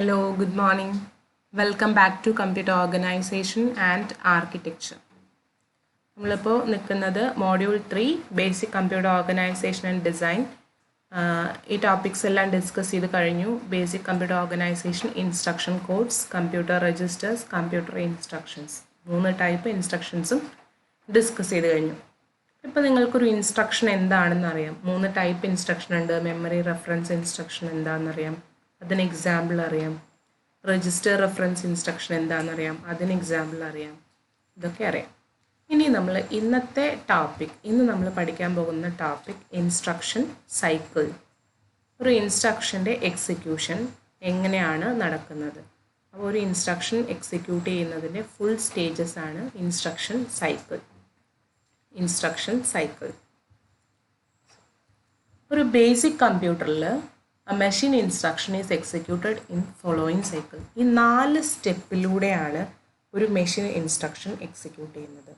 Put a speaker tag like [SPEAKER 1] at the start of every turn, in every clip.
[SPEAKER 1] Hello, good morning. Welcome back to Computer Organization and Architecture. നമ്മളിപ്പോൾ നിൽക്കുന്നത് module 3 basic computer organisation and design. ഈ topics എല്ലാം discuss ചെയ്ത് കഴിഞ്ഞു. Basic computer organisation, instruction codes, computer registers, computer instructions, 3 type ഇൻസ്ട്രക്ഷൻസും discuss ചെയ്ത് കഴിഞ്ഞു. ഇപ്പോൾ നിങ്ങൾക്കൊരു ഇൻസ്ട്രക്ഷൻ എന്താണെന്ന് അറിയാം. 3 ടൈപ്പ് ഇൻസ്ട്രക്ഷൻ ഉണ്ട്. മെമ്മറി റെഫറൻസ് ഇൻസ്ട്രക്ഷൻ എന്താണെന്നറിയാം, അതിന് എക്സാമ്പിൾ അറിയാം. രജിസ്റ്റർ റെഫറൻസ് ഇൻസ്ട്രക്ഷൻ എന്താണെന്നറിയാം, അതിന് എക്സാമ്പിൾ അറിയാം. ഇതൊക്കെ അറിയാം. ഇനി നമ്മൾ ഇന്ന് നമ്മൾ പഠിക്കാൻ പോകുന്ന ടോപ്പിക് ഇൻസ്ട്രക്ഷൻ സൈക്കിൾ. ഒരു ഇൻസ്ട്രക്ഷൻ്റെ എക്സിക്യൂഷൻ എങ്ങനെയാണ് നടക്കുന്നത്. അപ്പോൾ ഒരു ഇൻസ്ട്രക്ഷൻ എക്സിക്യൂട്ട് ചെയ്യുന്നതിൻ്റെ ഫുൾ സ്റ്റേജസ് ആണ് ഇൻസ്ട്രക്ഷൻ സൈക്കിൾ. ഒരു ബേസിക് കമ്പ്യൂട്ടറിൽ machine instruction is executed in following cycle. ഈ 4 സ്റ്റെപ്പിലൂടെയാണ് ഒരു മെഷീൻ ഇൻസ്ട്രക്ഷൻ എക്സിക്യൂട്ട് ചെയ്യുന്നത്.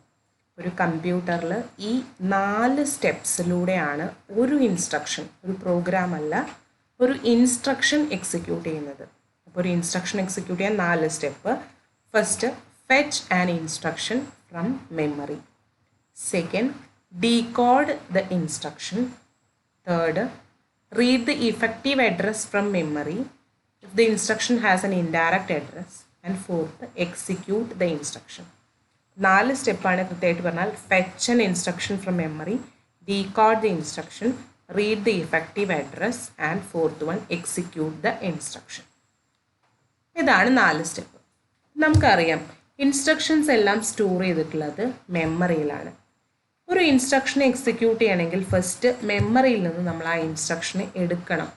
[SPEAKER 1] ഒരു കമ്പ്യൂട്ടറിൽ ഈ 4 സ്റ്റെപ്സിലൂടെയാണ് ഒരു ഇൻസ്ട്രക്ഷൻ, ഒരു പ്രോഗ്രാം അല്ല, ഒരു ഇൻസ്ട്രക്ഷൻ എക്സിക്യൂട്ട് ചെയ്യുന്നത്. അപ്പോൾ ഒരു ഇൻസ്ട്രക്ഷൻ എക്സിക്യൂട്ട് ചെയ്യാൻ 4 step. First, fetch an instruction from memory. Second, decode the instruction. Third, read the effective address from memory if the instruction has an indirect address. And fourth, execute the instruction. 4 സ്റ്റെപ്പാണ് കൃത്യമായിട്ട് പറഞ്ഞാൽ. Fetch an instruction from memory, decode the instruction, read the effective address and fourth one, execute the instruction. ഇതാണ് 4 step. നമുക്കറിയാം instructions എല്ലാം store ചെയ്തിട്ടുള്ളത് മെമ്മറിയിലാണ്. ഒരു instruction execute ചെയ്യണമെങ്കിൽ first മെമ്മറിയിൽ നിന്ന് നമ്മൾ ആ ഇൻസ്ട്രക്ഷനെ എടുക്കണം.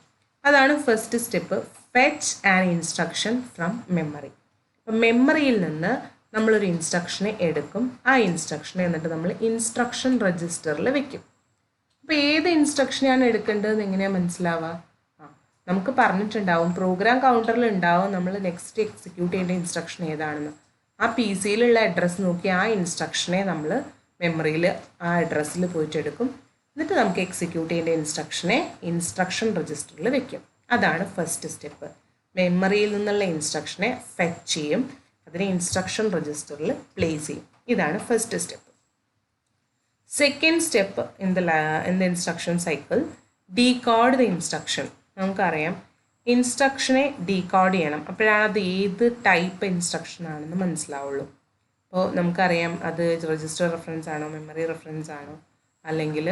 [SPEAKER 1] അതാണ് first step, fetch an instruction from memory. അപ്പം മെമ്മറിയിൽ നിന്ന് നമ്മളൊരു ഇൻസ്ട്രക്ഷനെ എടുക്കും. ആ ഇൻസ്ട്രക്ഷനെ എന്നിട്ട് നമ്മൾ ഇൻസ്ട്രക്ഷൻ രജിസ്റ്ററിൽ വെക്കും. അപ്പോൾ ഏത് ഇൻസ്ട്രക്ഷനെയാണ് എടുക്കേണ്ടതെന്ന് എങ്ങനെയാണ് മനസ്സിലാവുക? നമുക്ക് പറഞ്ഞിട്ടുണ്ടാവും, പ്രോഗ്രാം കൗണ്ടറിൽ ഉണ്ടാവും നമ്മൾ നെക്സ്റ്റ് എക്സിക്യൂട്ട് ചെയ്യേണ്ട ഇൻസ്ട്രക്ഷൻ ഏതാണെന്ന്. ആ പി സിയിലുള്ള അഡ്രസ്സ് നോക്കി ആ ഇൻസ്ട്രക്ഷനെ നമ്മൾ മെമ്മറിയിൽ ആ അഡ്രസ്സിൽ പോയിട്ട് എടുക്കും. എന്നിട്ട് നമുക്ക് എക്സിക്യൂട്ട് ചെയ്യേണ്ട ഇൻസ്ട്രക്ഷനെ ഇൻസ്ട്രക്ഷൻ രജിസ്റ്ററിൽ വെക്കും. അതാണ് ഫസ്റ്റ് സ്റ്റെപ്പ്. മെമ്മറിയിൽ നിന്നുള്ള ഇൻസ്ട്രക്ഷനെ ഫെച്ച് ചെയ്യും, അതിനെ ഇൻസ്ട്രക്ഷൻ രജിസ്റ്ററിൽ പ്ലേസ് ചെയ്യും. ഇതാണ് first step. Second step in the instruction cycle, decode the instruction. നമുക്കറിയാം ഇൻസ്ട്രക്ഷനെ ഡീകോഡ് ചെയ്യണം. അപ്പോഴാണ് അത് ഏത് ടൈപ്പ് ഇൻസ്ട്രക്ഷൻ ആണെന്ന് മനസ്സിലാവുള്ളൂ. അപ്പോൾ നമുക്കറിയാം അത് രജിസ്റ്റർ റെഫറൻസ് ആണോ, മെമ്മറി റെഫറൻസ് ആണോ, അല്ലെങ്കിൽ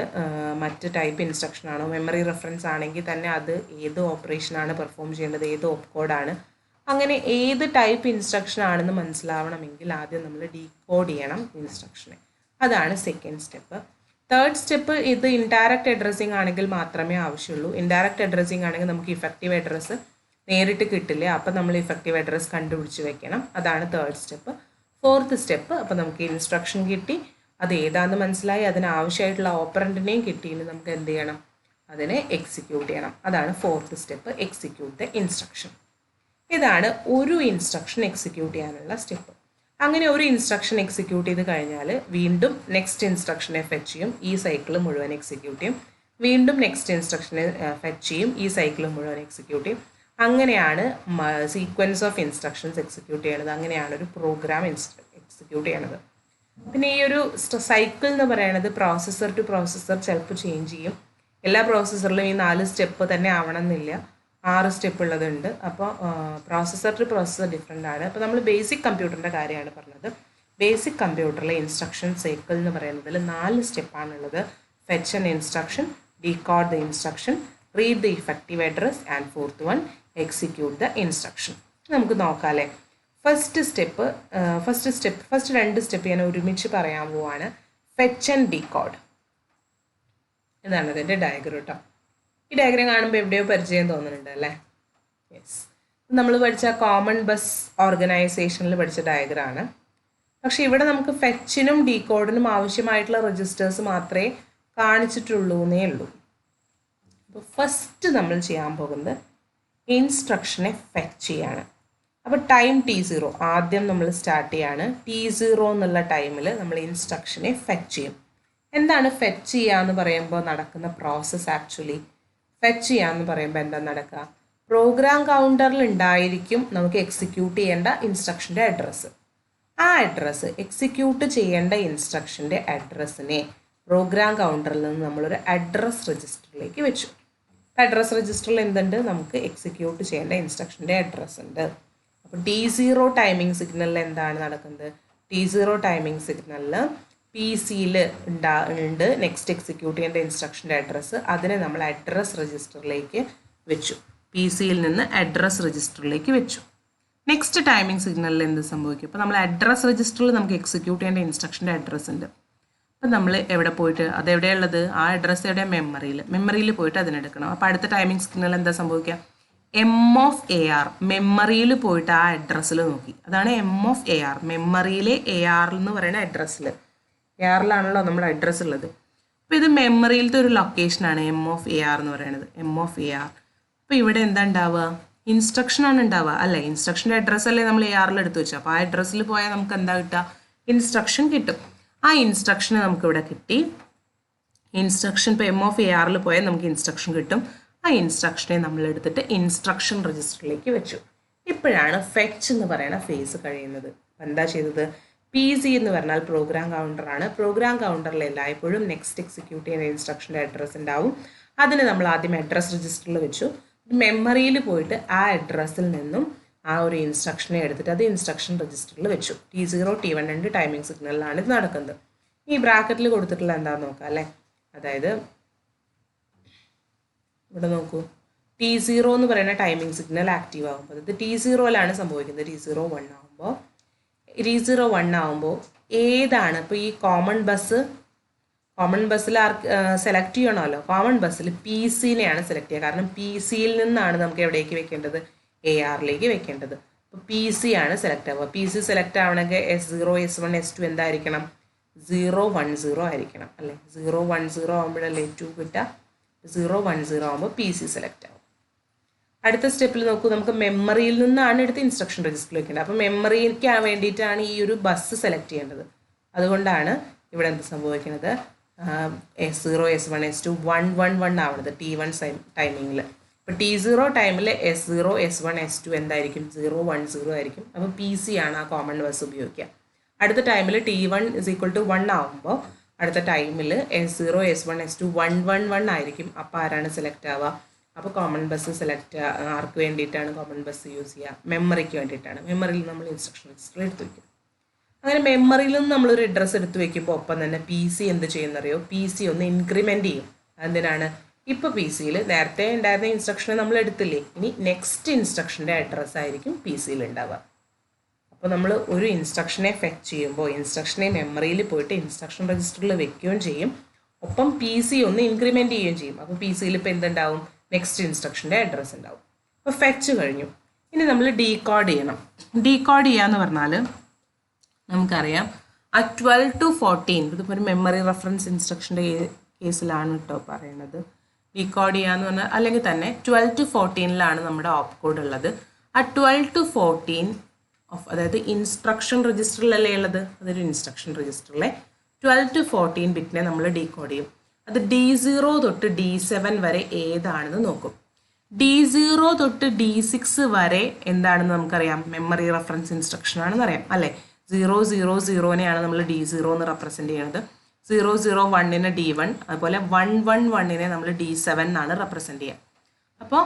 [SPEAKER 1] മറ്റ് ടൈപ്പ് ഇൻസ്ട്രക്ഷൻ ആണോ. മെമ്മറി റെഫറൻസ് ആണെങ്കിൽ തന്നെ അത് ഏത് ഓപ്പറേഷനാണ് പെർഫോം ചെയ്യേണ്ടത്, ഏത് ഓപ്കോഡാണ്, അങ്ങനെ ഏത് ടൈപ്പ് ഇൻസ്ട്രക്ഷൻ ആണെന്ന് മനസ്സിലാവണമെങ്കിൽ ആദ്യം നമ്മൾ ഡീകോഡ് ചെയ്യണം ഇൻസ്ട്രക്ഷനെ. അതാണ് സെക്കൻഡ് സ്റ്റെപ്പ്. തേർഡ് സ്റ്റെപ്പ്, ഇത് ഇൻഡയറക്റ്റ് അഡ്രസ്സിങ് ആണെങ്കിൽ മാത്രമേ ആവശ്യമുള്ളൂ. ഇൻഡയറക്റ്റ് അഡ്രസ്സിങ് ആണെങ്കിൽ നമുക്ക് ഇഫക്റ്റീവ് അഡ്രസ്സ് നേരിട്ട് കിട്ടില്ല. അപ്പം നമ്മൾ ഇഫക്റ്റീവ് അഡ്രസ്സ് കണ്ടുപിടിച്ച് വെക്കണം. അതാണ് തേർഡ് സ്റ്റെപ്പ്. ഫോർത്ത് സ്റ്റെപ്പ്, അപ്പോൾ നമുക്ക് ഇൻസ്ട്രക്ഷൻ കിട്ടി, അത് ഏതാണെന്ന് മനസ്സിലായി, അതിനാവശ്യമായിട്ടുള്ള ഓപ്പറൻറ്റിനെയും കിട്ടിയെന്ന് നമുക്ക് എന്ത് ചെയ്യണം, അതിനെ എക്സിക്യൂട്ട് ചെയ്യണം. അതാണ് fourth step, execute the instruction. ഇതാണ് ഒരു ഇൻസ്ട്രക്ഷൻ എക്സിക്യൂട്ട് ചെയ്യാനുള്ള സ്റ്റെപ്പ്. അങ്ങനെ ഒരു ഇൻസ്ട്രക്ഷൻ എക്സിക്യൂട്ട് ചെയ്ത് കഴിഞ്ഞാൽ വീണ്ടും നെക്സ്റ്റ് ഇൻസ്ട്രക്ഷനെ ഫെച്ച് ചെയ്യും, ഈ സൈക്കിൾ മുഴുവൻ എക്സിക്യൂട്ട് ചെയ്യും. വീണ്ടും നെക്സ്റ്റ് ഇൻസ്ട്രക്ഷനെ ഫെച്ച് ചെയ്യും, ഈ സൈക്കിൾ മുഴുവൻ എക്സിക്യൂട്ട് ചെയ്യും. അങ്ങനെയാണ് സീക്വൻസ് ഓഫ് ഇൻസ്ട്രക്ഷൻസ് എക്സിക്യൂട്ട് ചെയ്യണത്. അങ്ങനെയാണ് ഒരു പ്രോഗ്രാം എക്സിക്യൂട്ട് ചെയ്യണത്. പിന്നെ ഈ ഒരു സൈക്കിൾ എന്ന് പറയുന്നത് പ്രോസസ്സർ ടു പ്രോസസ്സർ ചിലപ്പോൾ ചേഞ്ച് ചെയ്യും. എല്ലാ പ്രോസസ്സറിലും ഈ 4 സ്റ്റെപ്പ് തന്നെ ആവണമെന്നില്ല, 6 സ്റ്റെപ്പ് ഉള്ളതുണ്ട്. അപ്പോൾ പ്രോസസ്സർ ടു പ്രോസസ്സർ ഡിഫറെൻ്റ് ആണ്. അപ്പോൾ നമ്മൾ ബേസിക് കമ്പ്യൂട്ടറിൻ്റെ കാര്യമാണ് പറഞ്ഞത്. ബേസിക് കമ്പ്യൂട്ടറിലെ ഇൻസ്ട്രക്ഷൻ സൈക്കിൾ എന്ന് പറയുന്നതിൽ 4 സ്റ്റെപ്പാണുള്ളത്. Fetch an instruction, decode the instruction, read the effective address and fourth one, execute the instruction. നമുക്ക് നോക്കാം അല്ലേ. ഫസ്റ്റ് 2 സ്റ്റെപ്പ് ഞാൻ ഒരുമിച്ച് പറയാൻ പോവാണ്. Fetch and decode. ഇതാണ് അതിൻ്റെ ഡയഗ്രം കേട്ടോ. ഈ ഡയഗ്രം കാണുമ്പോൾ എവിടെയോ പരിചയം തോന്നുന്നുണ്ട് അല്ലേ? യെസ്, നമ്മൾ പഠിച്ച കോമൺ ബസ് ഓർഗനൈസേഷനിൽ പഠിച്ച ഡയഗ്രാണ്. പക്ഷേ ഇവിടെ നമുക്ക് ഫെച്ചിനും ഡീകോഡിനും ആവശ്യമായിട്ടുള്ള രജിസ്റ്റേഴ്സ് മാത്രമേ കാണിച്ചിട്ടുള്ളൂ എന്നേ ഉള്ളൂ. അപ്പോൾ ഫസ്റ്റ് നമ്മൾ ചെയ്യാൻ പോകുന്നത് ഇൻസ്ട്രക്ഷനെ ഫെച്ച് ചെയ്യാണ്. അപ്പോൾ ടൈം T0 ആദ്യം നമ്മൾ സ്റ്റാർട്ട് ചെയ്യാണ്. T0 എന്നുള്ള ടൈമിൽ നമ്മൾ ഇൻസ്ട്രക്ഷനെ ഫെച്ച് ചെയ്യും. എന്താണ് ഫെച്ച് ചെയ്യുക എന്ന് പറയുമ്പോൾ നടക്കുന്ന പ്രോസസ്സ്? ആക്ച്വലി ഫെച്ച് ചെയ്യാന്ന് പറയുമ്പോൾ എന്താ നടക്കുക? പ്രോഗ്രാം കൗണ്ടറിൽ ഉണ്ടായിരിക്കും നമുക്ക് എക്സിക്യൂട്ട് ചെയ്യേണ്ട ഇൻസ്ട്രക്ഷൻ്റെ അഡ്രസ്സ്. ആ അഡ്രസ്സ് എക്സിക്യൂട്ട് ചെയ്യേണ്ട ഇൻസ്ട്രക്ഷൻ്റെ അഡ്രസ്സിനെ പ്രോഗ്രാം കൗണ്ടറിൽ നിന്ന് നമ്മളൊരു അഡ്രസ് രജിസ്റ്ററിലേക്ക് വെച്ചു. അഡ്രസ് രജിസ്റ്ററിൽ എന്തുണ്ട്? നമുക്ക് എക്സിക്യൂട്ട് ചെയ്യേണ്ട ഇൻസ്ട്രക്ഷൻ്റെ അഡ്രസ്സ് ഉണ്ട്. അപ്പോൾ T0 ടൈമിംഗ് സിഗ്നലിൽ എന്താണ് നടക്കുന്നത്? T0 ടൈമിംഗ് സിഗ്നലിൽ പി സിയിൽ ഉണ്ട് നെക്സ്റ്റ് എക്സിക്യൂട്ട് ചെയ്യേണ്ട ഇൻസ്ട്രക്ഷൻ്റെ അഡ്രസ്സ്. അതിനെ നമ്മൾ അഡ്രസ് രജിസ്റ്ററിലേക്ക് വെച്ചു. പി സിയിൽ നിന്ന് അഡ്രസ് രജിസ്റ്ററിലേക്ക് വെച്ചു. നെക്സ്റ്റ് ടൈമിംഗ് സിഗ്നലിൽ എന്ത് സംഭവിക്കും? അപ്പോൾ നമ്മൾ അഡ്രസ് രജിസ്റ്ററിൽ നമുക്ക് എക്സിക്യൂട്ട് ചെയ്യേണ്ട ഇൻസ്ട്രക്ഷൻ്റെ അഡ്രസ്സ് ഉണ്ട്. അപ്പം നമ്മൾ എവിടെ പോയിട്ട് അതെവിടെയുള്ളത്? ആ അഡ്രസ്സ് എവിടെ? മെമ്മറിയിൽ പോയിട്ട് അതിനെടുക്കണം. അപ്പോൾ അടുത്ത ടൈമിംഗ് സിഗ്നൽ എന്താ സംഭവിക്കുക? M(AR) മെമ്മറിയിൽ പോയിട്ട് ആ അഡ്രസ്സിൽ നോക്കി. അതാണ് M(AR) മെമ്മറിയിലെ AR എന്ന് പറയുന്ന അഡ്രസ്സിൽ. ARലാണല്ലോ നമ്മുടെ അഡ്രസ്സ് ഉള്ളത്. അപ്പോൾ ഇത് മെമ്മറിയിലത്തെ ഒരു ലൊക്കേഷനാണ് M(AR) എന്ന് പറയുന്നത്. M(AR) അപ്പോൾ ഇവിടെ എന്താ ഉണ്ടാവുക? ഇൻസ്ട്രക്ഷനാണ് ഉണ്ടാവുക അല്ലേ? ഇൻസ്ട്രക്ഷൻ്റെ അഡ്രസ്സ് അല്ലേ നമ്മൾ ARൽ എടുത്ത് വെച്ചു. അപ്പോൾ ആ അഡ്രസ്സിൽ പോയാൽ നമുക്ക് എന്താ കിട്ടുക? ഇൻസ്ട്രക്ഷൻ കിട്ടും. ആ ഇൻസ്ട്രക്ഷന് നമുക്കിവിടെ കിട്ടി. ഇൻസ്ട്രക്ഷൻ ഇപ്പോൾ M(ARൽ പോയാൽ നമുക്ക് ഇൻസ്ട്രക്ഷൻ കിട്ടും. ആ ഇൻസ്ട്രക്ഷനെ നമ്മൾ എടുത്തിട്ട് ഇൻസ്ട്രക്ഷൻ രജിസ്റ്ററിലേക്ക് വെച്ചു. ഇപ്പോഴാണ് ഫെച്ച് എന്ന് പറയുന്ന ഫേസ് കഴിയുന്നത്. അപ്പം എന്താ ചെയ്തത്? PC എന്ന് പറഞ്ഞാൽ പ്രോഗ്രാം കൗണ്ടറാണ്. പ്രോഗ്രാം കൗണ്ടറിൽ എല്ലായ്പ്പോഴും നെക്സ്റ്റ് എക്സിക്യൂട്ട് ചെയ്യുന്ന ഇൻസ്ട്രക്ഷൻ്റെ അഡ്രസ്സ് ഉണ്ടാവും. അതിന് നമ്മൾ ആദ്യം അഡ്രസ് രജിസ്റ്ററിൽ വെച്ചു. മെമ്മറിയിൽ പോയിട്ട് ആ അഡ്രസ്സിൽ നിന്നും ആ ഒരു ഇൻസ്ട്രക്ഷനെ എടുത്തിട്ട് അത് ഇൻസ്ട്രക്ഷൻ രജിസ്റ്ററിൽ വെച്ചു. T0 T1 രണ്ട് ടൈമിംഗ് സിഗ്നലിലാണ് ഇത് നടക്കുന്നത്. ഈ ബ്രാക്കറ്റിൽ കൊടുത്തിട്ടുള്ള എന്താണെന്ന് നോക്കാം അല്ലേ? അതായത് ഇവിടെ നോക്കൂ, T0 എന്ന് പറയുന്ന ടൈമിംഗ് സിഗ്നൽ ആക്റ്റീവ് ആകുമ്പോൾ ഇത് T0ലാണ് സംഭവിക്കുന്നത്. T0 1 ആകുമ്പോൾ ഏതാണ്? ഇപ്പോൾ ഈ കോമൺ ബസ്സിൽ സെലക്ട് ചെയ്യണമല്ലോ. കോമൺ ബസ്സിൽ PC-നെയാണ് സെലക്ട് ചെയ്യുക. കാരണം PC-യിൽ നിന്നാണ് നമുക്ക് എവിടേക്ക് വെക്കേണ്ടത്? ARലേക്ക് വെക്കേണ്ടത്. അപ്പോൾ PC ആണ് സെലക്ട് ആവുക. PC സെലക്ട് ആവണമെങ്കിൽ S0 S1 S2 എന്തായിരിക്കണം? 0 1 0 ആയിരിക്കണം അല്ലേ? 0 1 0 ആകുമ്പോഴല്ലേ 2 കിട്ടുക. 0 1 0 ആകുമ്പോൾ PC സെലക്ട് ആവും. അടുത്ത സ്റ്റെപ്പിൽ നോക്കൂ, നമുക്ക് മെമ്മറിയിൽ നിന്നാണ് എടുത്ത് ഇൻസ്ട്രക്ഷൻ രജിസ്റ്ററിൽ വെക്കേണ്ടത്. അപ്പോൾ മെമ്മറിക്ക് വേണ്ടിയിട്ടാണ് ഈ ഒരു ബസ് സെലക്ട് ചെയ്യേണ്ടത്. അതുകൊണ്ടാണ് ഇവിടെ എന്ത് സംഭവിക്കുന്നത്? S0 S1 S2 1 1 1 ആവുന്നത് T1 ടൈമിങ്ങിൽ. ഇപ്പോൾ T0 ടൈമിൽ S0 S1 S2 എന്തായിരിക്കും? 0 1 0 ആയിരിക്കും. അപ്പോൾ PC ആണ് ആ കോമൺ ബസ് ഉപയോഗിക്കുക. അടുത്ത ടൈമിൽ T1 = 1 ആകുമ്പോൾ അടുത്ത ടൈമിൽ S0 S1 S2 1 1 1 ആയിരിക്കും. അപ്പോൾ ആരാണ് സെലക്ട് ആവുക? അപ്പോൾ കോമൺ ബസ് സെലക്ട് ആർക്ക് വേണ്ടിയിട്ടാണ് കോമൺ ബസ് യൂസ് ചെയ്യുക? മെമ്മറിക്ക് വേണ്ടിയിട്ടാണ്. മെമ്മറിയിൽ നമ്മൾ ഇൻസ്ട്രക്ഷൻ രജിസ്റ്റർ എടുത്ത് വയ്ക്കും. അങ്ങനെ മെമ്മറിയിൽ നിന്ന് നമ്മളൊരു അഡ്രസ്സ് എടുത്ത് വെക്കുമ്പോൾ ഒപ്പം തന്നെ PC എന്ത് ചെയ്യുന്നറിയോ? PC ഒന്ന് ഇൻക്രിമെൻ്റ് ചെയ്യും. എന്തിനാണ്? ഇപ്പോൾ PC-യിൽ നേരത്തെ ഉണ്ടായിരുന്ന ഇൻസ്ട്രക്ഷനെ നമ്മൾ എടുത്തില്ലേ, ഇനി നെക്സ്റ്റ് ഇൻസ്ട്രക്ഷൻ്റെ അഡ്രസ്സായിരിക്കും PC-യിൽ ഉണ്ടാവുക. അപ്പോൾ നമ്മൾ ഒരു ഇൻസ്ട്രക്ഷനെ ഫെച്ച് ചെയ്യുമ്പോൾ ഇൻസ്ട്രക്ഷനെ മെമ്മറിയിൽ പോയിട്ട് ഇൻസ്ട്രക്ഷൻ രജിസ്റ്ററിൽ വെക്കുകയും ചെയ്യും, ഒപ്പം PC ഒന്ന് ഇൻക്രിമെൻ്റ് ചെയ്യുകയും ചെയ്യും. അപ്പോൾ PC-യിൽ ഇപ്പോൾ എന്തുണ്ടാവും? നെക്സ്റ്റ് ഇൻസ്ട്രക്ഷൻ്റെ അഡ്രസ്സ് ഉണ്ടാവും. അപ്പോൾ ഫെച്ച് കഴിഞ്ഞു. ഇനി നമ്മൾ ഡീകോഡ് ചെയ്യണം. ഡീകോഡ് ചെയ്യാന്ന് പറഞ്ഞാൽ നമുക്കറിയാം ആ 12 to 14 ഇതിപ്പോൾ ഒരു മെമ്മറി റെഫറൻസ് ഇൻസ്ട്രക്ഷൻ്റെ കേസിലാണ് കേട്ടോ പറയുന്നത്. ഡീകോഡ് ചെയ്യാന്ന് പറഞ്ഞാൽ അല്ലെങ്കിൽ തന്നെ 12 to 14 നമ്മുടെ ഓപ്പ് കോഡ് ഉള്ളത്. ആ 12 to 14 അതായത് ഇൻസ്ട്രക്ഷൻ രജിസ്റ്ററിലല്ലേ ഉള്ളത്? അതൊരു ഇൻസ്ട്രക്ഷൻ രജിസ്റ്ററിലെ 12 to 14 ബിറ്റിനെ നമ്മൾ ഡീകോഡ് ചെയ്യും. അത് D0 തൊട്ട് D7 വരെ ഏതാണെന്ന് നോക്കും. D0 തൊട്ട് D6 വരെ എന്താണെന്ന് നമുക്കറിയാം? മെമ്മറി റെഫറൻസ് ഇൻസ്ട്രക്ഷൻ ആണെന്ന് അറിയാം അല്ലേ? 0 0 0നെയാണ് നമ്മൾ D0 എന്ന് റെപ്രസെൻറ്റ് ചെയ്യുന്നത്. 0 0 1നെ D1, അതുപോലെ 1 1 1നെ നമ്മൾ D7 എന്നാണ് റെപ്രസെൻറ്റ് ചെയ്യുക. അപ്പോൾ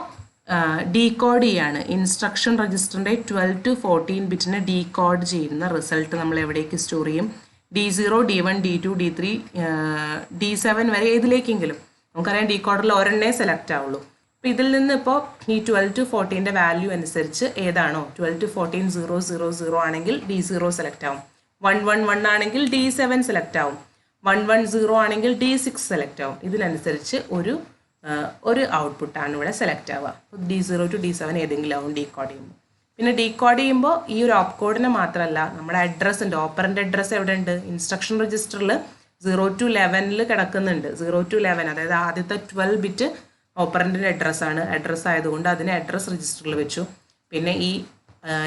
[SPEAKER 1] ഡീകോഡ് ചെയ്യാണ്. ഇൻസ്ട്രക്ഷൻ രജിസ്റ്ററിൻ്റെ 12 to 14 ബിറ്റിനെ ഡീകോഡ് ചെയ്യുന്ന റിസൾട്ട് നമ്മൾ എവിടേക്ക് സ്റ്റോർ ചെയ്യും? D0 D1 D2 D3 D7 വരെ ഏതിലേക്കെങ്കിലും. നമുക്കറിയാം ഡീകോഡറിൽ ഒരെണ്ണേ സെലക്ട് ആവുള്ളൂ. അപ്പോൾ ഇതിൽ നിന്ന് ഇപ്പോൾ ഈ 12 to 14 വാല്യൂ അനുസരിച്ച് ഏതാണോ 12 to 14 0 0 0 ആണെങ്കിൽ D0 സെലക്ട് ആവും. 1 1 1 ആണെങ്കിൽ D7 സെലക്ട് ആവും. 1 1 0 ആണെങ്കിൽ D6 സെലക്ട് ആവും. ഇതിനനുസരിച്ച് ഒരു ഔട്ട്പുട്ടാണ് ഇവിടെ സെലക്ട് ആവുക. D0 to D7 ഏതെങ്കിലും ആവും ഡീകോഡ് ചെയ്യുമ്പോൾ. പിന്നെ ഡീകോഡ് ചെയ്യുമ്പോൾ ഈ ഒരു ഓപ്പ് കോഡിനെ മാത്രമല്ല നമ്മുടെ അഡ്രസ്സ് ഉണ്ട്. ഓപ്പറൻ്റ് അഡ്രസ്സ് എവിടെ ഉണ്ട്? ഇൻസ്ട്രക്ഷൻ രജിസ്റ്ററിൽ 0 to 11 കിടക്കുന്നുണ്ട്. 0 to 11 അതായത് ആദ്യത്തെ 12 ബിറ്റ് ഓപ്പറൻറ്റിൻ്റെ അഡ്രസ്സ് ആയതുകൊണ്ട് അതിനെ അഡ്രസ് രജിസ്റ്ററിൽ വെച്ചു. പിന്നെ ഈ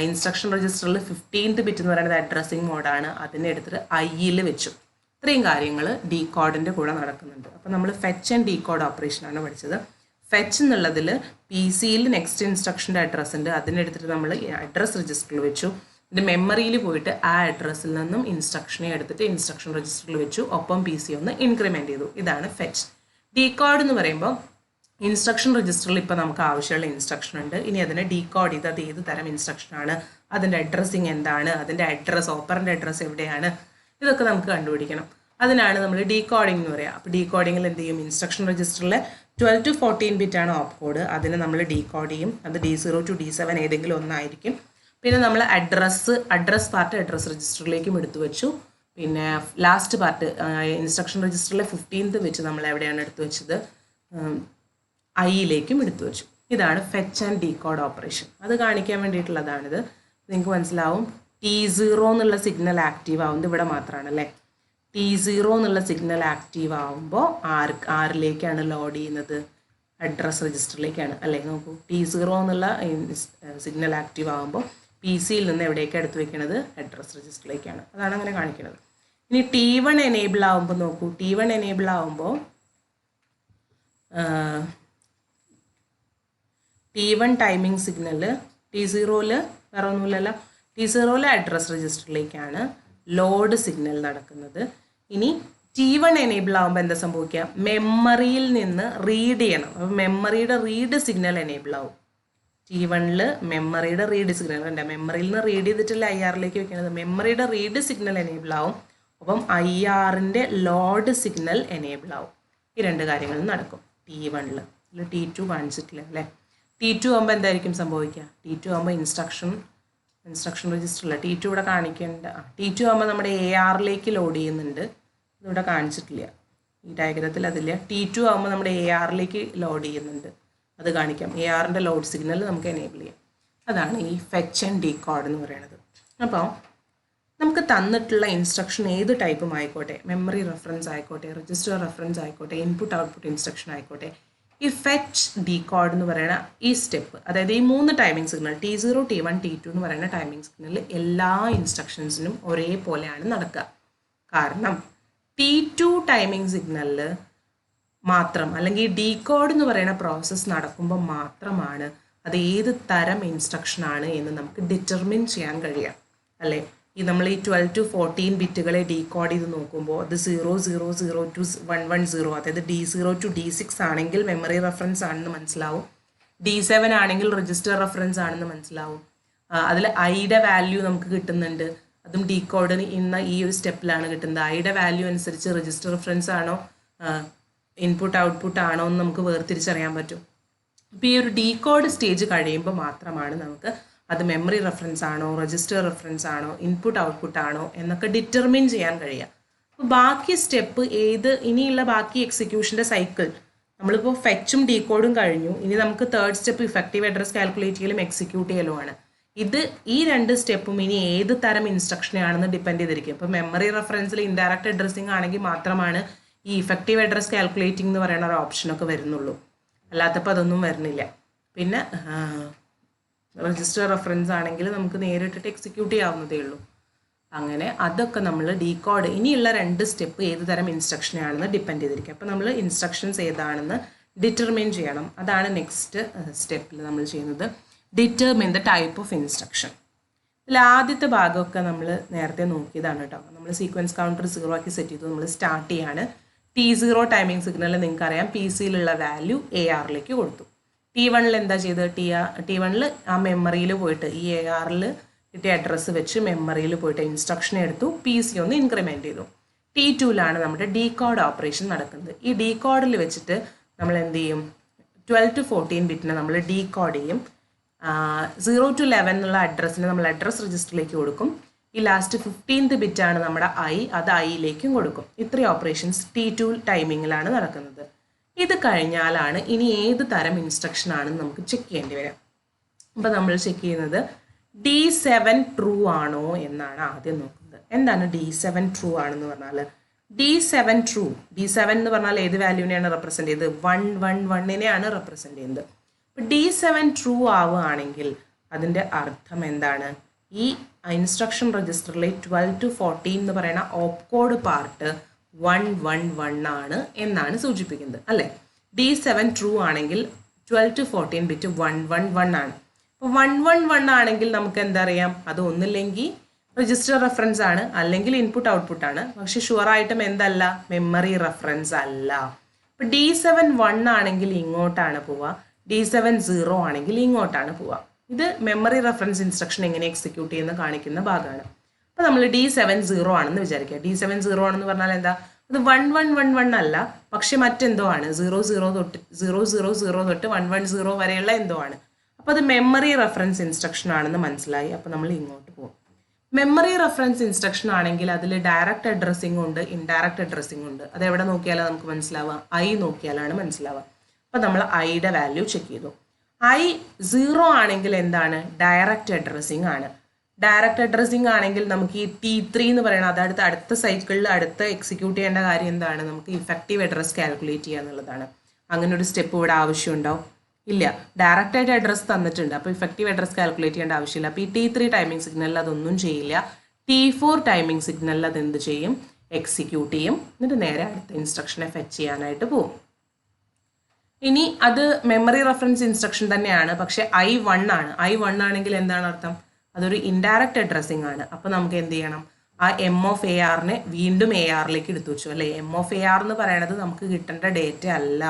[SPEAKER 1] ഇൻസ്ട്രക്ഷൻ രജിസ്റ്ററിൽ 15th ബിറ്റ് എന്ന് പറയുന്നത് അഡ്രസ്സിങ് മോഡാണ്, അതിനെ എടുത്തിട്ട് Iയിൽ വെച്ചു. ഇത്രയും കാര്യങ്ങൾ ഡീകോഡിൻ്റെ കൂടെ നടക്കുന്നുണ്ട്. അപ്പോൾ നമ്മൾ ഫെച്ച് ആൻഡ് ഡീകോഡ് ഓപ്പറേഷനാണ് പഠിച്ചത്. ഫെച്ച് എന്നുള്ളതിൽ പി സിയിൽ നെക്സ്റ്റ് ഇൻസ്ട്രക്ഷൻ്റെ അഡ്രസ്സ് ഉണ്ട്, അതിനെടുത്തിട്ട് നമ്മൾ അഡ്രസ് രജിസ്റ്ററിൽ വെച്ചു. ഇത് മെമ്മറിയിൽ പോയിട്ട് ആ അഡ്രസ്സിൽ നിന്നും ഇൻസ്ട്രക്ഷനെ എടുത്തിട്ട് ഇൻസ്ട്രക്ഷൻ രജിസ്റ്ററിൽ വെച്ചു, ഒപ്പം പി സി ഒന്ന് ഇൻക്രിമെൻറ്റ് ചെയ്തു. ഇതാണ് ഫെച്ച്. ഡീകോഡ് എന്ന് പറയുമ്പോൾ ഇൻസ്ട്രക്ഷൻ രജിസ്റ്ററിൽ ഇപ്പോൾ നമുക്ക് ആവശ്യമുള്ള ഇൻസ്ട്രക്ഷൻ ഉണ്ട്, ഇനി അതിനെ ഡീകോഡ് ചെയ്ത് അത് ഏത് തരം ഇൻസ്ട്രക്ഷനാണ്, അതിൻ്റെ അഡ്രസ്സിങ് എന്താണ്, അതിൻ്റെ അഡ്രസ്സ് ഓപ്പറിൻ്റെ അഡ്രസ്സ് എവിടെയാണ്, ഇതൊക്കെ നമുക്ക് കണ്ടുപിടിക്കണം. അതിനാണ് നമ്മൾ ഡീകോഡിംഗ് എന്ന് പറയുക. അപ്പോൾ ഡീകോഡിങ്ങിൽ എന്ത് ചെയ്യും, ഇൻസ്ട്രക്ഷൻ രജിസ്റ്ററിൽ 12 to 14 ബിറ്റാണ് ഓപ്പ് കോഡ്, അതിനെ നമ്മൾ ഡീകോഡ് ചെയ്യും. അത് D0 to D7 ഏതെങ്കിലും ഒന്നായിരിക്കും. പിന്നെ നമ്മൾ അഡ്രസ് പാർട്ട് അഡ്രസ് രജിസ്റ്ററിലേക്കും എടുത്തു വെച്ചു. പിന്നെ ലാസ്റ്റ് പാർട്ട് ഇൻസ്ട്രക്ഷൻ രജിസ്റ്ററിലെ 15th വെച്ച് നമ്മൾ എവിടെയാണ് എടുത്തു വെച്ചത്, ഐയിലേക്കും എടുത്തു വെച്ചു. ഇതാണ് ഫെച്ച് ആൻഡ് ഡീകോഡ് ഓപ്പറേഷൻ. അത് കാണിക്കാൻ വേണ്ടിയിട്ടുള്ളതാണിത്. നിങ്ങൾക്ക് മനസ്സിലാവും T0 എന്നുള്ള സിഗ്നൽ ആക്റ്റീവ് ആവുന്നത് ഇവിടെ മാത്രമാണ് അല്ലേ. T0 എന്നുള്ള സിഗ്നൽ ആക്റ്റീവ് ആവുമ്പോൾ ആരിലേക്കാണ് ലോഡ് ചെയ്യുന്നത്, അഡ്രസ് രജിസ്റ്ററിലേക്കാണ് അല്ലേ. നോക്കൂ, T0 എന്നുള്ള സിഗ്നൽ ആക്റ്റീവ് ആകുമ്പോൾ പി സിയിൽ നിന്ന് എവിടേക്കാണ് എടുത്ത് വെക്കുന്നത്, അഡ്രസ് രജിസ്റ്ററിലേക്കാണ്. അതാണ് അങ്ങനെ കാണിക്കുന്നത്. ഇനി T1 എനേബിൾ ആകുമ്പോൾ നോക്കൂ, T1 എനേബിൾ ആകുമ്പോൾ T1 ടൈമിംഗ് സിഗ്നൽ T0 വേറെ ഒന്നുമില്ലല്ലോ, T0 അഡ്രസ് രജിസ്റ്ററിലേക്കാണ് ലോഡ് സിഗ്നൽ നടക്കുന്നത്. ഇനി T1 എനേബിൾ ആകുമ്പോൾ എന്താ സംഭവിക്കുക, മെമ്മറിയിൽ നിന്ന് റീഡ് ചെയ്യണം. അപ്പോൾ മെമ്മറിയുടെ റീഡ് സിഗ്നൽ എനേബിൾ ആവും. T1 മെമ്മറിയുടെ റീഡ് സിഗ്നൽ ഉണ്ട്, മെമ്മറിയിൽ നിന്ന് റീഡ് ചെയ്തിട്ടില്ല IR-ലേക്ക് വെക്കുന്നത്, മെമ്മറിയുടെ റീഡ് സിഗ്നൽ എനേബിൾ ആവും, അപ്പം IR-ൻ്റെ ലോഡ് സിഗ്നൽ എനേബിൾ ആവും. ഈ രണ്ട് കാര്യങ്ങളും നടക്കും T1. T2 കാണിച്ചിട്ടില്ല അല്ലേ. T2 ആകുമ്പോൾ എന്തായിരിക്കും സംഭവിക്കുക, T2 ആകുമ്പോൾ ഇൻസ്ട്രക്ഷൻ രജിസ്റ്ററില്ല, T2 ഇവിടെ കാണിക്കേണ്ട. T2 ആകുമ്പോൾ നമ്മുടെ AR-ലേക്ക് ലോഡ് ചെയ്യുന്നുണ്ട്, ഇതിവിടെ കാണിച്ചിട്ടില്ല ഈ ഡയഗ്രത്തിൽ, അതില്ല. T2 ആകുമ്പോൾ നമ്മുടെ AR-ലേക്ക് ലോഡ് ചെയ്യുന്നുണ്ട്, അത് കാണിക്കാം. AR-ൻ്റെ ലോഡ് സിഗ്നൽ നമുക്ക് എനേബിൾ ചെയ്യാം. അതാണ് ഈ ഫെച്ച് ആൻഡ് ഡീകോഡ് എന്ന് പറയുന്നത്. അപ്പോൾ നമുക്ക് തന്നിട്ടുള്ള ഇൻസ്ട്രക്ഷൻ ഏത് ടൈപ്പും ആയിക്കോട്ടെ, മെമ്മറി റെഫറൻസ് ആയിക്കോട്ടെ, രജിസ്റ്റർ റെഫറൻസ് ആയിക്കോട്ടെ, ഇൻപുട്ട് ഔട്ട്പുട്ട് ഇൻസ്ട്രക്ഷൻ ആയിക്കോട്ടെ, ഈ ഫെച്ച് ഡീകോഡ് എന്ന് പറയുന്ന ഈ സ്റ്റെപ്പ്, അതായത് ഈ 3 timing signal T0, T1, T2 എന്ന് പറയുന്ന ടൈമിംഗ് സിഗ്നൽ എല്ലാ ഇൻസ്ട്രക്ഷൻസിനും ഒരേപോലെയാണ് നടക്കുക. കാരണം T2 ടൈമിംഗ് സിഗ്നലിൽ മാത്രം, അല്ലെങ്കിൽ ഡീകോഡ് എന്ന് പറയുന്ന പ്രോസസ്സ് നടക്കുമ്പോൾ മാത്രമാണ് അത് ഏത് തരം ഇൻസ്ട്രക്ഷൻ ആണ് എന്ന് നമുക്ക് ഡിറ്റർമിൻ ചെയ്യാൻ കഴിയാം അല്ലേ. നമ്മൾ ഈ 12 to 14 ബിറ്റുകളെ ഡീകോഡ് ചെയ്ത് നോക്കുമ്പോൾ അത് 000 to 110, അതായത് D0 to D6 ആണെങ്കിൽ മെമ്മറി റെഫറൻസ് ആണെന്ന് മനസ്സിലാവും, D7 ആണെങ്കിൽ രജിസ്റ്റർ റെഫറൻസ് ആണെന്ന് മനസ്സിലാവും. അതിൽ ഐയുടെ വാല്യൂ നമുക്ക് കിട്ടുന്നുണ്ട്, അതും ഡീകോഡിന് ഈ ഒരു സ്റ്റെപ്പിലാണ് കിട്ടുന്നത്. ഐയുടെ വാല്യൂ അനുസരിച്ച് രജിസ്റ്റർ റെഫറൻസ് ആണോ ഇൻപുട്ട് ഔട്ട്പുട്ട് ആണോ എന്ന് നമുക്ക് വേർതിരിച്ചറിയാൻ പറ്റും. അപ്പോൾ ഈ ഒരു ഡീകോഡ് സ്റ്റേജ് കഴിയുമ്പോൾ മാത്രമാണ് നമുക്ക് അത് മെമ്മറി റെഫറൻസ് ആണോ, രജിസ്റ്റർ റെഫറൻസ് ആണോ, ഇൻപുട്ട് ഔട്ട്പുട്ട് ആണോ എന്നൊക്കെ ഡിറ്റർമിൻ ചെയ്യാൻ കഴിയുക. അപ്പോൾ ബാക്കി സ്റ്റെപ്പ് ഇനിയുള്ള ബാക്കി എക്സിക്യൂഷൻ്റെ സൈക്കിൾ നമ്മളിപ്പോൾ ഫെച്ചും ഡീകോഡും കഴിഞ്ഞു. ഇനി നമുക്ക് third step effective address calculate ചെയ്യലും എക്സിക്യൂട്ട് ചെയ്യലുമാണ്. ഈ 2 സ്റ്റെപ്പും ഇനി ഏത് തരം ഇൻസ്ട്രക്ഷനെയാണെന്ന് ഡിപ്പെൻഡ് ചെയ്തിരിക്കും. ഇപ്പോൾ മെമ്മറി റെഫറൻസിൽ ഇൻഡയറക്റ്റ് അഡ്രസ്സിങ് ആണെങ്കിൽ മാത്രമാണ് ഈ ഇഫക്റ്റീവ് അഡ്രസ് കാൽക്കുലേറ്റിംഗ് എന്ന് പറയുന്ന ഒരു ഓപ്ഷനൊക്കെ വരുന്നുള്ളൂ, അല്ലാത്തപ്പോൾ അതൊന്നും വരുന്നില്ല. പിന്നെ രജിസ്റ്റർ റെഫറൻസ് ആണെങ്കിൽ നമുക്ക് നേരിട്ടിട്ട് എക്സിക്യൂട്ട് ചെയ്യാവുന്നതേ ഉള്ളൂ. അങ്ങനെ അതൊക്കെ നമ്മൾ ഡീകോഡ് ഇനിയുള്ള 2 സ്റ്റെപ്പ് ഏത് തരം ഇൻസ്ട്രക്ഷനാണെന്ന് ഡിപ്പെൻഡ് ചെയ്തിരിക്കും. അപ്പോൾ നമ്മൾ ഇൻസ്ട്രക്ഷൻസ് ഏതാണെന്ന് ഡിറ്റർമിൻ ചെയ്യണം. അതാണ് നെക്സ്റ്റ് സ്റ്റെപ്പിൽ നമ്മൾ ചെയ്യുന്നത്, determine the type of instruction. ഇതിൽ ആദ്യത്തെ ഭാഗമൊക്കെ നമ്മൾ നേരത്തെ നോക്കിയതാണ് കേട്ടോ. നമ്മൾ സീക്വൻസ് കൗണ്ടർ 0 ആക്കി സെറ്റ് ചെയ്തു, നമ്മൾ സ്റ്റാർട്ട് ചെയ്യാണ്. T0 ടൈമിംഗ് സിഗ്നൽ നിങ്ങൾക്കറിയാം പി സിയിലുള്ള വാല്യൂ AR-ലേക്ക് കൊടുത്തു. T1 എന്താ ചെയ്തത്, T1 ആ മെമ്മറിയിൽ പോയിട്ട് ഈ AR-ൽ കിട്ടിയ അഡ്രസ്സ് വെച്ച് മെമ്മറിയിൽ പോയിട്ട് ഇൻസ്ട്രക്ഷൻ എടുത്തു, പി സി ഒന്ന് ഇൻക്രിമെൻറ്റ് ചെയ്തു. T2 നമ്മുടെ ഡീകോഡ് ഓപ്പറേഷൻ നടക്കുന്നത്. ഈ ഡീകോഡിൽ വെച്ചിട്ട് നമ്മൾ എന്ത് ചെയ്യും, 12 to 14 ബിറ്റിനെ നമ്മൾ ഡീകോഡ് ചെയ്യും. 0 to 11 എന്നുള്ള അഡ്രസ്സിന് നമ്മൾ അഡ്രസ് രജിസ്റ്ററിലേക്ക് കൊടുക്കും. ഈ ലാസ്റ്റ് 15th ബിറ്റാണ് നമ്മുടെ അത് ഐയിലേക്കും കൊടുക്കും. ഇത്രയും ഓപ്പറേഷൻസ് T2 ടൈമിങ്ങിലാണ് നടക്കുന്നത്. ഇത് കഴിഞ്ഞാലാണ് ഇനി ഏത് തരം ഇൻസ്ട്രക്ഷൻ ആണെന്ന് നമുക്ക് ചെക്ക് ചെയ്യേണ്ടി വരാം. അപ്പോൾ നമ്മൾ ചെക്ക് ചെയ്യുന്നത് D7 ട്രൂ ആണോ എന്നാണ് ആദ്യം നോക്കുന്നത്. എന്താണ് D7 ട്രൂ ആണെന്ന് പറഞ്ഞാൽ, D7 ട്രൂ, D7 എന്ന് പറഞ്ഞാൽ ഏത് വാല്യൂവിനെയാണ് റെപ്രസെൻ്റ് ചെയ്തത്, 111നെയാണ് റെപ്രസെൻ്റ് ചെയ്യുന്നത്. അപ്പോൾ D7 ട്രൂ ആവുകയാണെങ്കിൽ അതിൻ്റെ അർത്ഥം എന്താണ്, ഈ ഇൻസ്ട്രക്ഷൻ രജിസ്റ്ററിലെ 12 to 14 എന്ന് പറയുന്ന ഓപ്പ് കോഡ് പാർട്ട് 111 ആണ് എന്നാണ് സൂചിപ്പിക്കുന്നത് അല്ലേ. D7 ട്രൂ ആണെങ്കിൽ 12 to 14 ബിറ്റ് 111 ആണ്. അപ്പോൾ 111 ആണെങ്കിൽ നമുക്ക് എന്താ അറിയാം, അത് ഒന്നില്ലെങ്കിൽ രജിസ്റ്റർ റെഫറൻസ് ആണ്, അല്ലെങ്കിൽ ഇൻപുട്ട് ഔട്ട്പുട്ട് ആണ്. പക്ഷെ ഷുവറായിട്ടും എന്തല്ല, മെമ്മറി റെഫറൻസ് അല്ല. ഇപ്പം D7 1 ആണെങ്കിൽ ഇങ്ങോട്ടാണ് പോവുക, D7 0 ആണെങ്കിൽ ഇങ്ങോട്ടാണ് പോവുക. ഇത് മെമ്മറി റെഫറൻസ് ഇൻസ്ട്രക്ഷൻ എങ്ങനെ എക്സിക്യൂട്ട് ചെയ്യുന്ന കാണിക്കുന്ന ഭാഗമാണ്. അപ്പോൾ നമ്മൾ D7 0 ആണെന്ന് വിചാരിക്കുക. D7 0 ആണെന്ന് പറഞ്ഞാൽ എന്താ, അത് 1111 അല്ല, പക്ഷെ മറ്റെന്തോ ആണ്, 00 തൊട്ട് 000 തൊട്ട് 110 വരെയുള്ള എന്തോ ആണ്. അപ്പോൾ അത് മെമ്മറി റെഫറൻസ് ഇൻസ്ട്രക്ഷൻ ആണെന്ന് മനസ്സിലായി. അപ്പോൾ നമ്മൾ ഇങ്ങോട്ട് പോകും. മെമ്മറി റെഫറൻസ് ഇൻസ്ട്രക്ഷൻ ആണെങ്കിൽ അതിൽ ഡയറക്റ്റ് അഡ്രസ്സിംഗ് ഉണ്ട്, ഇൻഡയറക്റ്റ് അഡ്രസ്സിംഗ് ഉണ്ട്. അത് എവിടെ നോക്കിയാലാണ് നമുക്ക് മനസ്സിലാവുക, ഐ നോക്കിയാലാണ് മനസ്സിലാവുക. അപ്പോൾ നമ്മൾ ഐയുടെ വാല്യൂ ചെക്ക് ചെയ്തു. ഐ 0 ആണെങ്കിൽ എന്താണ്, ഡയറക്റ്റ് അഡ്രസ്സിംഗ് ആണ്. ഡയറക്റ്റ് അഡ്രസ്സിംഗ് ആണെങ്കിൽ നമുക്ക് ഈ T3 എന്ന് പറയുന്നത് അതായത് അടുത്ത സൈക്കിളിൽ അടുത്ത എക്സിക്യൂട്ട് ചെയ്യേണ്ട കാര്യം എന്താണ്, നമുക്ക് ഇഫക്റ്റീവ് അഡ്രസ് കാൽക്കുലേറ്റ് ചെയ്യുക എന്നുള്ളതാണ്. അങ്ങനെ ഒരു സ്റ്റെപ്പ് ഇവിടെ ആവശ്യമുണ്ടോ, ഇല്ല. ഡയറക്റ്റ് ആയിട്ട് അഡ്രസ് തന്നിട്ടുണ്ട്, അപ്പോൾ ഇഫക്റ്റീവ് അഡ്രസ് കാൽക്കുലേറ്റ് ചെയ്യേണ്ട ആവശ്യമില്ല. അപ്പോൾ ഈ T3 ടൈമിംഗ് സിഗ്നലിൽ അതൊന്നും ചെയ്യില്ല. T4 ടൈമിംഗ് സിഗ്നലിൽ അത് എന്ത് ചെയ്യും, എക്സിക്യൂട്ട് ചെയ്യും. എന്നിട്ട് നേരെ അടുത്ത ഇൻസ്ട്രക്ഷനെ ഫെച്ച് ചെയ്യാനായിട്ട് പോകും. ഇനി അത് മെമ്മറി റെഫറൻസ് ഇൻസ്ട്രക്ഷൻ തന്നെയാണ്, പക്ഷെ I1 ആണ്. I1 ആണെങ്കിൽ എന്താണ് അർത്ഥം, അതൊരു ഇൻഡയറക്റ്റ് അഡ്രസ്സിംഗ് ആണ്. അപ്പോൾ നമുക്ക് എന്ത് ചെയ്യണം, ആ M(AR)നെ വീണ്ടും AR-ലേക്ക് എടുത്തു വെച്ചു അല്ലേ. M(AR) എന്ന് പറയുന്നത് നമുക്ക് കിട്ടേണ്ട ഡേറ്റ അല്ല,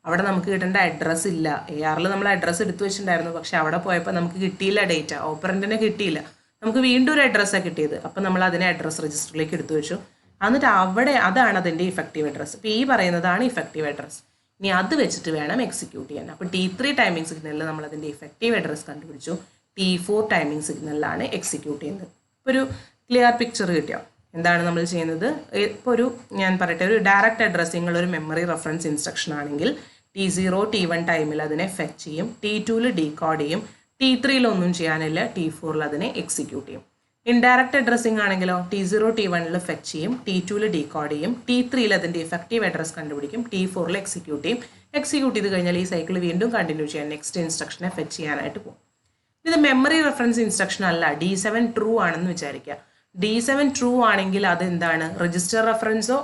[SPEAKER 1] അവിടെ നമുക്ക് കിട്ടേണ്ട അഡ്രസ്സ് ഇല്ല. AR-ൽ നമ്മൾ അഡ്രസ്സ് എടുത്തു വെച്ചിട്ടുണ്ടായിരുന്നു, പക്ഷെ അവിടെ പോയപ്പോൾ നമുക്ക് കിട്ടിയില്ല ഡേറ്റ, ഓപ്പറൻറ്റിനെ കിട്ടിയില്ല, നമുക്ക് വീണ്ടും ഒരു അഡ്രസ്സാണ് കിട്ടിയത്. അപ്പോൾ നമ്മൾ അതിനെ അഡ്രസ് രജിസ്റ്ററിലേക്ക് എടുത്തു വെച്ചു. എന്നിട്ട് അവിടെ അതാണ് അതിൻ്റെ ഇഫക്റ്റീവ് അഡ്രസ്സ്. ഇപ്പോൾ ഈ പറയുന്നതാണ് ഇഫക്റ്റീവ് അഡ്രസ്സ്. ഇനി അത് വെച്ചിട്ട് വേണം എക്സിക്യൂട്ട് ചെയ്യാൻ. അപ്പോൾ T3 ടൈമിംഗ് സിഗ്നലിൽ നമ്മൾ അതിൻ്റെ ഇഫക്റ്റീവ് അഡ്രസ്സ് കണ്ടുപിടിച്ചു. T4 ടൈമിംഗ് സിഗ്നലിലാണ് എക്സിക്യൂട്ട് ചെയ്യുന്നത്. ഇപ്പോൾ ഒരു ക്ലിയർ പിക്ചർ കിട്ടിയോ, എന്താണ് നമ്മൾ ചെയ്യുന്നത്. ഇപ്പോൾ ഞാൻ പറയട്ടെ, ഒരു ഡയറക്റ്റ് അഡ്രസ്സിംഗ് ഉള്ള ഒരു മെമ്മറി റെഫറൻസ് ഇൻസ്ട്രക്ഷൻ ആണെങ്കിൽ T0 T1 ടൈമിൽ അതിനെ ഫെച്ച് ചെയ്യും, T2ൽ ഡീകോഡ് ചെയ്യും, T3ൽ ഒന്നും ചെയ്യാനില്ല, T4ൽ അതിനെ എക്സിക്യൂട്ട് ചെയ്യും. ഇൻഡയറക്റ്റ് അഡ്രസ്സിംഗ് ആണെങ്കിലോ T0 T1ൽ ഫെച്ച് ചെയ്യും, T2ൽ ഡീകോഡ് ചെയ്യും, T3ൽ അതിൻ്റെ ഇഫക്റ്റീവ് അഡ്രസ് കണ്ടുപിടിക്കും, T4ൽ എക്സിക്യൂട്ട് ചെയ്യും. എക്സിക്യൂട്ട് ചെയ്ത് കഴിഞ്ഞാൽ ഈ സൈക്കിൾ വീണ്ടും കണ്ടിന്യൂ ചെയ്യാൻ നെക്സ്റ്റ് ഇൻസ്ട്രക്ഷനെ ഫെച്ച് ചെയ്യാനായിട്ട് പോകും. ഇത് മെമ്മറി റെഫറൻസ് ഇൻസ്ട്രക്ഷൻ അല്ല, D7 ട്രൂ ആണെന്ന് വിചാരിക്കുക. D7 ട്രൂ ആണെങ്കിൽ അത് എന്താണ്, രജിസ്റ്റർ റെഫറൻസോ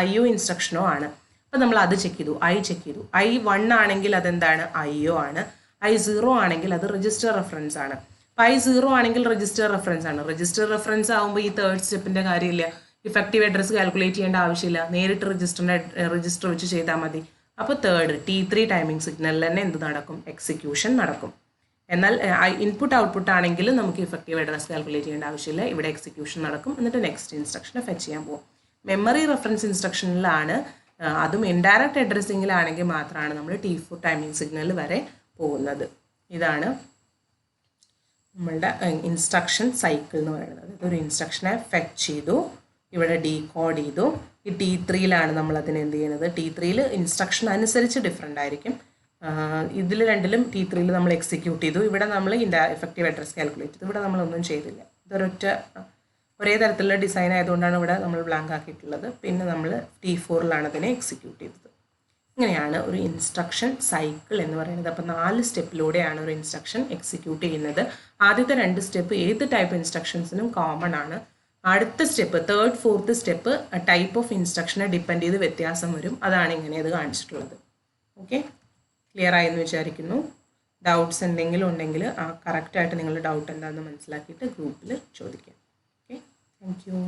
[SPEAKER 1] IO ഇൻസ്ട്രക്ഷനോ ആണ്. അപ്പം നമ്മൾ അത് ചെക്ക് ചെയ്തു, ഐ ചെക്ക് ചെയ്തു. I1 ആണെങ്കിൽ അതെന്താണ്, IO ആണ്. I0 ആണെങ്കിൽ അത് രജിസ്റ്റർ റെഫറൻസ് ആണ്. അപ്പം I0 ആണെങ്കിൽ രജിസ്റ്റർ റെഫറൻസ് ആണ്. രജിസ്റ്റർ റെഫറൻസ് ആകുമ്പോൾ ഈ തേർഡ് സ്റ്റെപ്പിൻ്റെ കാര്യമില്ല, ഇഫക്റ്റീവ് അഡ്രസ് കാൽക്കുലേറ്റ് ചെയ്യേണ്ട ആവശ്യമില്ല, നേരിട്ട് രജിസ്റ്റർ വെച്ച് ചെയ്താൽ മതി. അപ്പോൾ T3 ടൈമിംഗ് സിഗ്നലിൽ തന്നെ എന്ത് നടക്കും, എക്സിക്യൂഷൻ നടക്കും. എന്നാൽ ഇൻപുട്ട് ഔട്ട്പുട്ട് ആണെങ്കിൽ നമുക്ക് ഇഫക്റ്റീവ് അഡ്രസ് കാൽക്കുലേറ്റ് ചെയ്യേണ്ട ആവശ്യമില്ല, ഇവിടെ എക്സിക്യൂഷൻ നടക്കും. എന്നിട്ട് നെക്സ്റ്റ് ഇൻസ്ട്രക്ഷനെ ഫെച്ച് ചെയ്യാൻ പോകും. മെമ്മറി റെഫറൻസ് ഇൻസ്ട്രക്ഷനിലാണ്, അതും ഇൻഡയറക്റ്റ് അഡ്രസ്സിങ്ങിലാണെങ്കിൽ മാത്രമാണ് നമ്മൾ T4 ടൈമിംഗ് സിഗ്നൽ വരെ പോകുന്നത്. ഇതാണ് നമ്മളുടെ ഇൻസ്ട്രക്ഷൻ സൈക്കിൾ എന്ന് പറയുന്നത്. ഒരു ഇൻസ്ട്രക്ഷനെ ഫെച്ച് ചെയ്തു, ഇവിടെ ഡീകോഡ് ചെയ്തു. ഈ T3ലാണ് നമ്മൾ അതിന് എന്ത് ചെയ്യുന്നത്, T3ൽ ഇൻസ്ട്രക്ഷൻ അനുസരിച്ച് ഡിഫറെൻ്റ് ആയിരിക്കും. ഇതിൽ രണ്ടിലും T3ൽ നമ്മൾ എക്സിക്യൂട്ട് ചെയ്തു, ഇവിടെ നമ്മൾ ഇഫക്റ്റീവ് അഡ്രസ് കാൽക്കുലേറ്റ് ചെയ്തു, ഇവിടെ നമ്മളൊന്നും ചെയ്തില്ല. ഒരേ തരത്തിലുള്ള ഡിസൈൻ ആയതുകൊണ്ടാണ് ഇവിടെ നമ്മൾ ബ്ലാങ്ക് ആക്കിയിട്ടുള്ളത്. പിന്നെ നമ്മൾ T4ലാണ് അതിനെ എക്സിക്യൂട്ട് ചെയ്തത്. ഇങ്ങനെയാണ് ഒരു ഇൻസ്ട്രക്ഷൻ സൈക്കിൾ എന്ന് പറയുന്നത്. അപ്പോൾ 4 സ്റ്റെപ്പിലൂടെയാണ് ഒരു ഇൻസ്ട്രക്ഷൻ എക്സിക്യൂട്ട് ചെയ്യുന്നത്. ആദ്യത്തെ 2 സ്റ്റെപ്പ് ഏത് ടൈപ്പ് ഇൻസ്ട്രക്ഷൻസിനും കോമൺ ആണ്. അടുത്ത step, 3rd 4th step type of ഇൻസ്ട്രക്ഷനെ ഡിപ്പെൻഡ് ചെയ്ത് വ്യത്യാസം വരും. അതാണ് ഇങ്ങനെ ഇത് കാണിച്ചിട്ടുള്ളത്. ഓക്കെ, ക്ലിയർ ആയെന്ന് വിചാരിക്കുന്നു. ഡൗട്ട്സ് എന്തെങ്കിലും ഉണ്ടെങ്കിൽ കറക്റ്റായിട്ട് നിങ്ങളുടെ ഡൗട്ട് എന്താണെന്ന് മനസ്സിലാക്കിയിട്ട് ഗ്രൂപ്പിൽ ചോദിക്കാം. Okay, thank you.